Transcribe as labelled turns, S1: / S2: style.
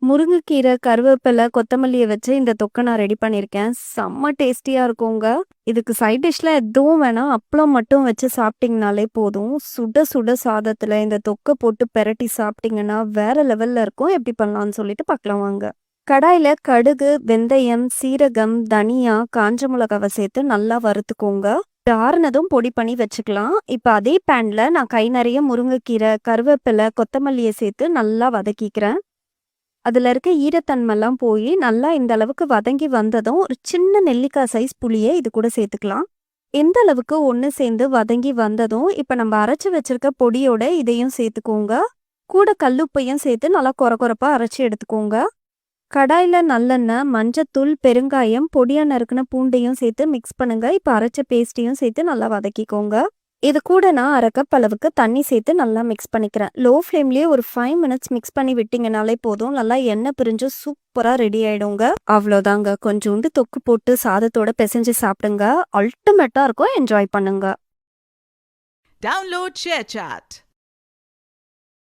S1: முருங்கைக்கீரை, கருவேப்பிலை, கொத்தமல்லிய வச்சு இந்த தொக்க நான் ரெடி பண்ணியிருக்கேன். செம்ம டேஸ்டியா இருக்குங்க. இதுக்கு சைட் டிஷ்ல எதுவும் வேணாம். அப்பளம் மட்டும் வச்சு சாப்பிட்டீங்கனாலே போதும். சுட சுட சாதத்துல இந்த தொக்க போட்டு பெரட்டி சாப்பிட்டீங்கன்னா, வேற லெவல்ல இருக்கும். எப்படி பண்ணலாம்னு சொல்லிட்டு பார்க்கலாம் வாங்க. கடாயில கடுகு, வெந்தயம், சீரகம், தனியா, காஞ்ச மிளகாவ சேர்த்து நல்லா வறுத்துக்கோங்க. ஆறுனதும் பொடி பண்ணி வச்சுக்கலாம். இப்ப அதே பேன்ல நான் கை நெறைய முருங்கைக்கீரை, கருவேப்பிலை, கொத்தமல்லிய சேர்த்து நல்லா வதக்கிக்கிறேன். அதுல இருக்க ஈரத்தன்மைலாம் போயி, நல்லா இந்த அளவுக்கு வதங்கி வந்ததும், ஒரு சின்ன நெல்லிக்காய் சைஸ் புளிய இது கூட சேர்த்துக்கலாம். எந்த அளவுக்கு ஒண்ணு சேர்ந்து வதங்கி வந்ததும், இப்ப நம்ம அரைச்சு வச்சிருக்க பொடியோட இதையும் சேர்த்துக்கோங்க. கூட கல்லுப்பையும் சேர்த்து நல்லா கொர கொரப்பா அரைச்சு எடுத்துக்கோங்க. கடாயில நல்லெண்ணெய், மஞ்சத்தூள், பெருங்காயம், பொடியா நறுக்குன பூண்டையும் சேர்த்து மிக்ஸ் பண்ணுங்க. இப்ப அரைச்ச பேஸ்ட்டையும் சேர்த்து நல்லா வதக்கிக்கோங்க. இது கூட நான் 1/2 கப் அளவுக்கு தண்ணி சேர்த்து நல்லா மிக்ஸ் பண்ணிக்கிறேன். லோ ஃப்ளேம்லயே ஒரு 5 மினிட்ஸ் மிக்ஸ் பண்ணி விட்டீங்கனாலே போதும். நல்லா எண்ணெய் பிரிஞ்சு சூப்பரா ரெடி ஆயிடுங்க. அவ்வளோதாங்க. கொஞ்சோண்டு தொக்கு போட்டு சாதத்தோட பிசைஞ்சு சாப்பிடுங்க. அல்டிமேட்டா இருக்கும். என்ஜாய் பண்ணுங்க.
S2: Download ShareChat.